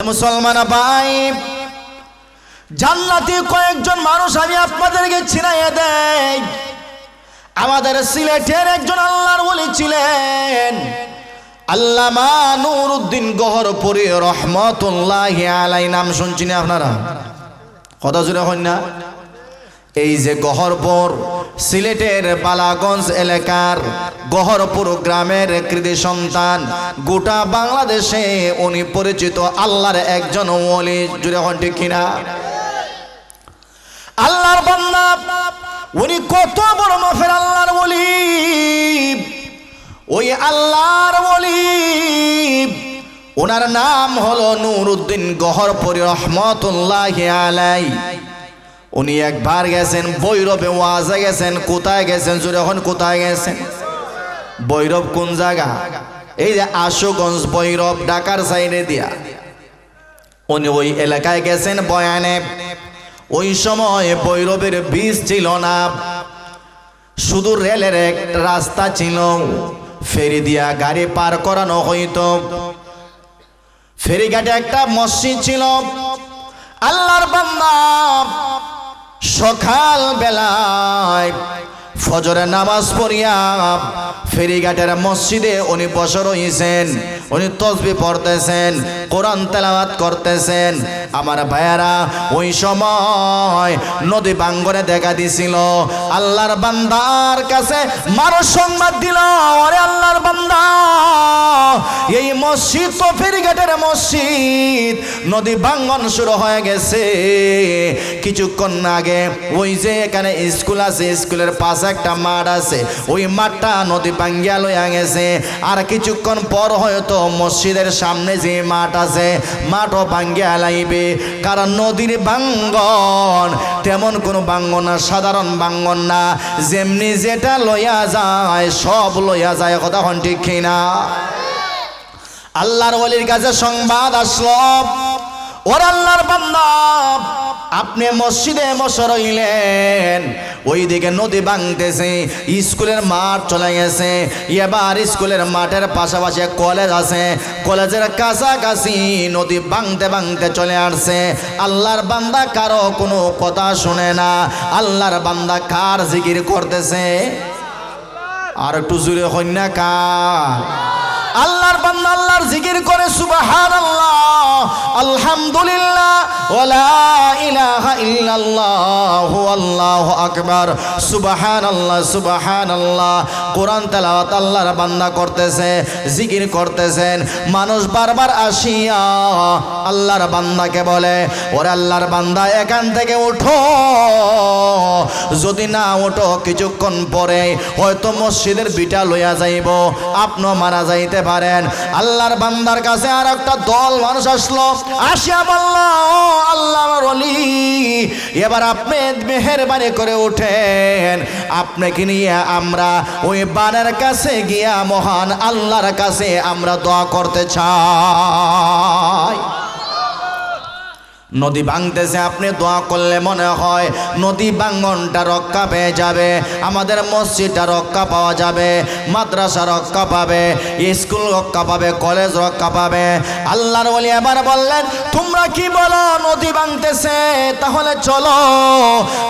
মুসলমান ভাই, জান্নাতি কয়েকজন মানুষ আমি আপনাদেরকে চিনাইয়ে দেই। আমাদের সিলেটের একজন আল্লাহর ওলি ছিলেন আল্লামা নুরউদ্দিন গহরপুরী রহমতুল্লাহি আলাইহি। নাম শুনছেন আপনারা? কথা জুড়ে হন না? এই যে গহরপুর, সিলেটের বালাগঞ্জ এলাকার গহরপুর গ্রামের কৃতি সন্তান, গোটা বাংলাদেশে উনি পরিচিত আল্লাহর একজন ওলি। জুড়ে হন ঠিক কিনা? আল্লাহর বান্দা, উনি কত বড় মাফের আল্লাহর ওলি। ওই আল্লাহর ওলি, ওনার নাম হলো নুরউদ্দিন গহরপুরী রহমতুল্লাহি আলাইহি। উনি একবার গেছেন বৈরবে ওয়াজে গেছেন। কোথায় গেছেন? যখন কোথায় গেছেন? বৈরব কোন জায়গা? এই যে আশুগঞ্জ বৈরব, ঢাকার সাইডে দিয়া উনি ওই এলাকায় গেছেন বয়ানে। ওই সময় বৈরবের বীজ ছিল না, শুধু রেলের এক রাস্তা ছিল, ফেরি দিয়া গাড়ি পার করানো হইতো। ফেরিঘাটে একটা মসজিদ ছিল। আল্লাহর বান্দা সকাল বেলায় ফজরের নামাজ পড়িয়া ফেরিঘাটের মসজিদে উনি বসে রয়েছেন। উনি তসবিহ পড়তেছেন, কোরআন তেলাওয়াত করতেছেন। আমার ভাইয়ারা, ওই সময় নদী বাঙ্গনে দেখা দিছিল। আল্লাহর বান্দার কাছে মানুষ সংবাদ দিল, আরে আল্লাহর বান্দা, এই মসজিদ তো ফেরিঘাটের মসজিদ, নদী ভাঙ্গন শুরু হয়ে গেছে। কিছুক্ষণ আগে ওই যে এখানে স্কুল আছে, স্কুলের পাশে একটা মাঠ আছে, ওই মাঠটা নদী ভাঙ্গিয়া লইয়া গেছে। আর কিছুক্ষণ পর হয়তো মসজিদের সামনে যে মাঠ আছে, মাঠও ভাঙ্গিয়া লাইবে। কারণ নদীর ভাঙ্গন তেমন কোনো ভাঙ্গন না, সাধারণ ভাঙ্গন না। যেমনি যেটা লইয়া যায় সব লইয়া যায়। কথা হন ঠিক কিনা? আল্লাহর ওলির কাছে সংবাদ আসলো, ওর আল্লাহর বান্দা, আপনি মসজিদে বসে রইলেন, ওইদিকে নদী ভাঙতেছে, স্কুলের মাঠ চলে গেছে। এবার স্কুলের মাঠের পাশাপাশি কলেজ আছে, কলেজের কাছাকাছি নদী ভাঙতে ভাঙতে চলে আসছে। আল্লাহর বান্দা কারো কোনো কথা শুনে না। আল্লাহর বান্দা কার জিকির করতেছে? আর একটু জুড়ে হই না, কার? আল্লাহর বান্দা আল্লাহর জিকির করে, সুবহানাল্লাহ, আলহামদুলিল্লাহ, ওয়ালা ইলাহা ইল্লাল্লাহ, আল্লাহু আকবার, সুবহানাল্লাহ সুবহানাল্লাহ। কোরআন তেলাওয়াত আল্লাহর বান্দা করতেছে, জিকির করতেছেন। মানুষ বারবার আসিয়া আল্লাহর বান্দাকে বলে, ওরে আল্লাহর বান্দা, এখান থেকে ওঠো। যদি না ওঠো, কিছুক্ষণ পরে হয়তো মসজিদের বিটা লইয়া যাইব, আপনিও মারা যাইতে পারেন। আল্লাহর বান্দার কাছে আর একটা দল মানুষ আসলো, আসিয়া বলল, আল্লাহর ওলি, এবার আপনি মেহেরবানি করে উঠেন, আপনাকে নিয়ে আমরা ওই বানের কাছে গিয়া মহান আল্লাহর কাছে আমরা দোয়া করতে চাই। নদী ভাঙতেছে, আপনি দোয়া করলে মনে হয় নদী ভাঙনটা রক্ষা পেয়ে যাবে, আমাদের মসজিদটা রক্ষা পাওয়া যাবে, মাদ্রাসা রক্ষা পাবে, স্কুল রক্ষা পাবে, কলেজ রক্ষা পাবে। আল্লাহর ওলি এবার বললেন, তোমরা কি বলো? নদী ভাঙতেছে, তাহলে চলো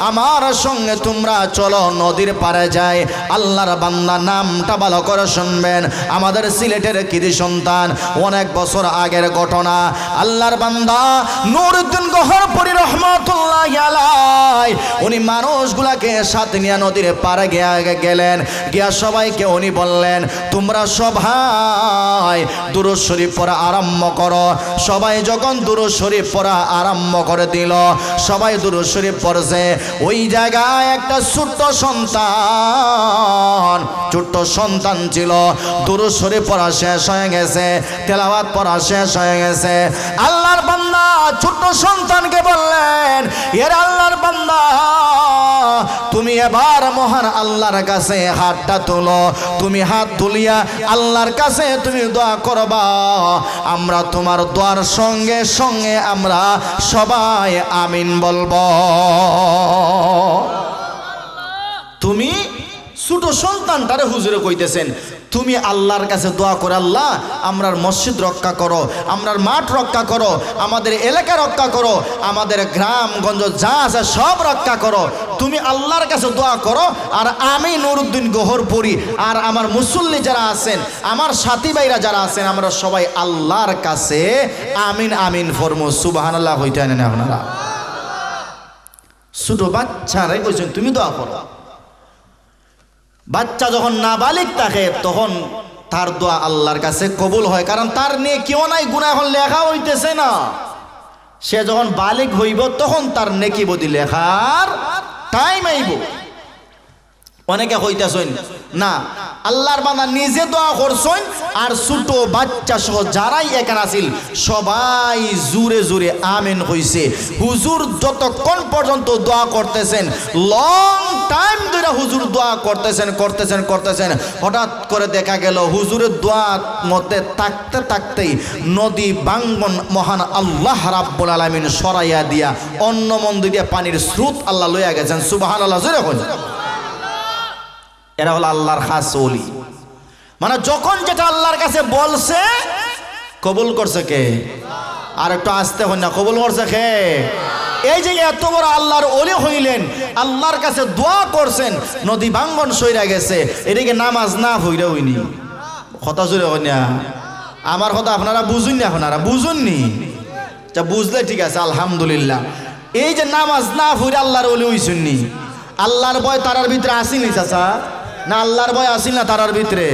আমার সঙ্গে, তোমরা চলো নদীর পারে যাই। আল্লাহর বান্দা, নামটা ভালো করে শুনবেন, আমাদের সিলেটের কৃতি সন্তান, অনেক বছর আগের ঘটনা। আল্লাহর বান্দা নুরউদ্দিন গহরপুরী রহমতুল্লাহি আলাইহি, উনি মানুষগুলাকে সাথে নিয়ে নদীর পারে গেলেন। গিয়া সবাইকে উনি বললেন, তোমরা সবাই দুরূদ শরীফ পড়া আরম্ভ করো। সবাই যখন দুরূদ শরীফ পড়া আরম্ভ করে দিল, সবাই দুরূদ শরীফ পড়ছে। ওই জায়গায় একটা ছোট্ট সন্তান ছিল। দুরূদ শরীফ পড়া শেষ হয়ে গেছে, তেলাওয়াত পড়া শেষ হয়ে গেছে। আল্লাহর বান্দা ছোট্ট সন্তানকে বললেন, এর আল্লাহর বান্দা, তুমি এবার মহান আল্লাহর কাছে হাতটা তুলো। তুমি হাত তুলিয়া আল্লাহর কাছে তুমি দোয়া করবা। আমরা তোমার দোয়ার সঙ্গে সঙ্গে আমরা সবাই আমিন বলবো। তুমি ছোট সন্তানটারে হুজুরে কইতেছেন, তুমি আল্লাহর কাছে দোয়া করো, আল্লাহ আমরার মসজিদ রক্ষা করো, আমরার মাঠ রক্ষা করো, আমাদের এলাকা রক্ষা করো, আমাদের গ্রামগঞ্জ যা আছে সব রক্ষা করো। তুমি আল্লাহর কাছে দোয়া করো, আর আমি নুরুদ্দিন গহরপুরি আর আমার মুসল্লি যারা আছেন, আমার সাথী ভাইরা যারা আছেন, আমরা সবাই আল্লাহর কাছে আমিন আমিন ফরমু। সুবহানাল্লাহ হইতে না আপনারা? ছোট বাচ্চারাই বলছেন তুমি দোয়া করো। বাচ্চা যখন নাবালিগ থাকে তখন তার দোয়া আল্লাহর কাছে কবুল হয়, কারণ তার নিয়ে কেউ নাই, গুনাহ এখন লেখা হইতেছে না। সে যখন বালিগ হইব তখন তার নেকি বদি লেখার টাইম আইব। অনেকে হইতেছেন না, আল্লাহর বান্দা নিজে দোয়া করছেন, আর ছোট বাচ্চা সহ যারাই এখানে আছিল সবাই জুরে জুরে আমিন হইছে। হুজুর যতক্ষণ পর্যন্ত দোয়া করতেছেন, লং টাইম ধরে হুজুর দোয়া করতেছেন, হঠাৎ করে দেখা গেল হুজুরের দোয়া মতে থাকতে থাকতেই নদী বাঙ্গন মহান আল্লাহ রাব্বুল আলামিন সরাইয়া দিয়া অন্য মন্দির দিয়ে পানির স্রোত আল্লাহ লইয়া গেছেন। সুবহানাল্লাহ জোরে বলেন। এরা হলো আল্লাহর খাস ওলি। মানে যখন যেটা আল্লাহর কাছে বলছে কবুল করছে কে? আর একটু আসতে হয় না, কবুল করছে কে? এই যে এত বড় আল্লাহর ওলি হইলেন, আল্লাহর কাছে দোয়া করছেন, নদী ভাঙ্গন সইরা গেছে, এদিকে নামাজ না হইরা হইনি। কথা জুড়ে হয় না? আমার কথা আপনারা বুঝুন না, আপনারা বুঝুননি? যা বুঝলে ঠিক আছে, আলহামদুলিল্লাহ। এই যে নামাজ না হইরা আল্লাহর ওলি হইছেননি, আল্লাহর ভয় তারার ভিতরে আসেনি চাচা? না আল্লাহর ভয় আসিল না তারার ভিতরে?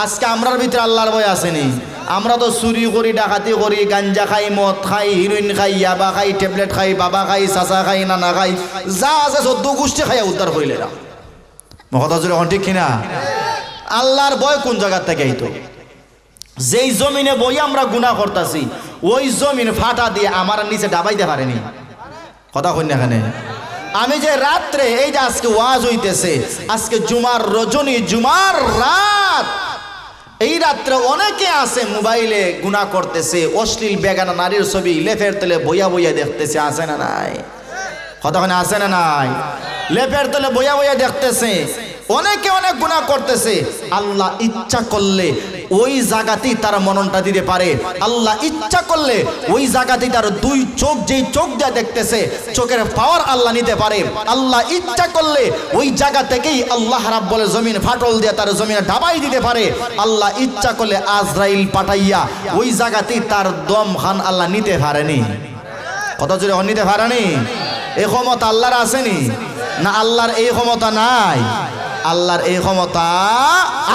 আজকে আমরার ভিতরে আল্লাহর ভয় আসেনি? আমরা তো চুরি করি, ডাকাতি করি, গাঞ্জা খাই, মদ খাই, হিরোইন খাই, ইয়াবা খাই, ট্যাবলেট খাই, বাবা খাই, চাচা খাই, নানা খাই, যা আছে চোদ্দ গোষ্ঠী খাইয়া উদ্ধার করিলে না। কথা জোরে ঠিক কিনা? আল্লাহর ভয় কোন জায়গার থেকে আইতো? যেই জমিনে বই আমরা গুনাহ করতেছি, ওই জমিন ফাটা দিয়ে আমার নিচে ডাবাইতে পারেনি। কথা কই না এখানে? আমি যে রাত্রে, এই যে আজকে ওয়াজ হইতেছে, আজকে জুমার রজনী, জুমার রাত, এই রাত্রে অনেকে আছে মোবাইলে গুনাহ করতেছে, অশ্লীল বেগানা নারীর ছবি লেফের তলে বইয়া বইয়া দেখতেছে। আছে না নাই? কতক্ষণে আছে না নাই? লেফের তলে বইয়া বইয়া দেখতেছে, অনেকে অনেক গুনাহ করতেছে। আল্লাহ ইচ্ছা করলে ওই জায়গাতেই তার মননটা দিতে পারে। আল্লাহ ইচ্ছা করলে ওই জায়গাতেই তার দুই চোখ, যেই চোখ দিয়ে দেখতেছে, চোখের পাওয়ার আল্লাহ নিতে পারে। আল্লাহ ইচ্ছা করলে ওই জায়গা থেকেই আল্লাহ রাব্বুল জমিন ফাটল দিয়ে তার জমিনে ডাবাই দিতে পারে। আল্লাহ ইচ্ছা করলে আজরাইল পাঠাইয়া ওই জায়গাতেই তার দম খান আল্লাহ নিতে পারেনি। কত জোরে নিতে পারেনি? এই ক্ষমতা আল্লাহর আসেনি না? আল্লাহর এই ক্ষমতা নাই? আল্লাহর এই ক্ষমতা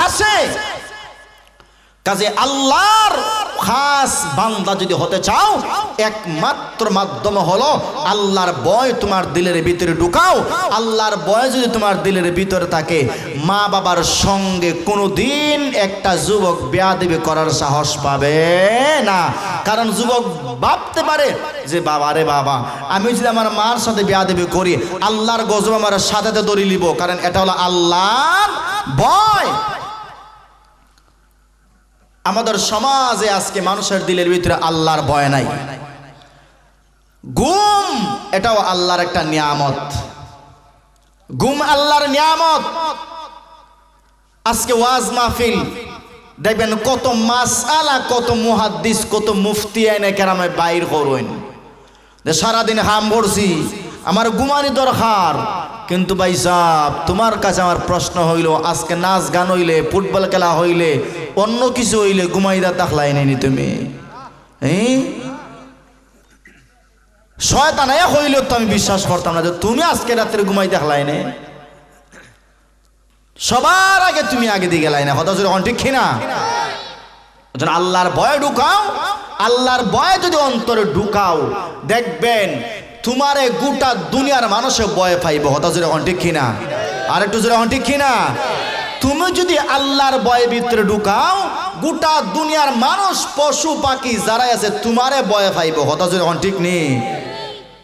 আছে। কাজে আল্লাহর খাস বান্দা যদি হতে চাও, একমাত্র মাধ্যম হলো আল্লাহর ভয় তোমার দিলের ভিতরে ঢুকাও। আল্লাহর ভয় যদি তোমার দিলের ভিতরে থাকে, মা বাবার সঙ্গে কোনোদিন একটা যুবক বেয়াদবি করার সাহস পাবে না। কারণ যুবক ভাবতে পারে যে বাবা রে বাবা, আমি যদি আমার মার সাথে বেয়াদবি করি, আল্লাহর গজব আমার সাথে দড়ি লিব। কারণ এটা হলো আল্লাহর ভয়। আমাদের সমাজে আজকে মানুষের দিলের ভিতরে আল্লাহর ভয় নাই। ঘুম এটাও আল্লাহর একটা নিয়ামত, ঘুম আল্লাহর নিয়ামত। আজকে ওয়াজ মাহফিল দেখবেন কত মাসআলা, কত মুহাদ্দিস, কত মুফতি আইনে কেরামে বাইর করুন যে সারাদিন হাম ভরছি, আমার ঘুমানি দরকার। কিন্তু ভাই সাহেব, তোমার কাছে আমার প্রশ্ন হইল, আজকে নাচ গান হইলে, ফুটবল খেলা হইলে, অন্য কিছু হইলে ঘুমাইদা তাকলাই নাইনি তুমি? শয়তান হইলেও তো আমি বিশ্বাস করতাম না যে তুমি আজকে রাত্রে ঘুমাই দেখলাই না। সবার আগে তুমি আগে দিয়ে গেলাই না। কথা যখন ঠিক কিনা? আল্লাহর ভয় ঢুকাও। আল্লাহর ভয় যদি অন্তরে ঢুকাও, দেখবেন তোমারে গোটা দুনিয়ার মানুষে ভয় পাইব। কথা যখন ঠিক কিনা? আর একটু জোরে হন ঠিক কিনা? তুমি যদি আল্লাহর ভয়ের ভিতরে ঢুকাও, গোটা দুনিয়ার মানুষ, পশু পাখি যারা আছে তোমারে ভয় পাইব। কথা যখন ঠিক নেই?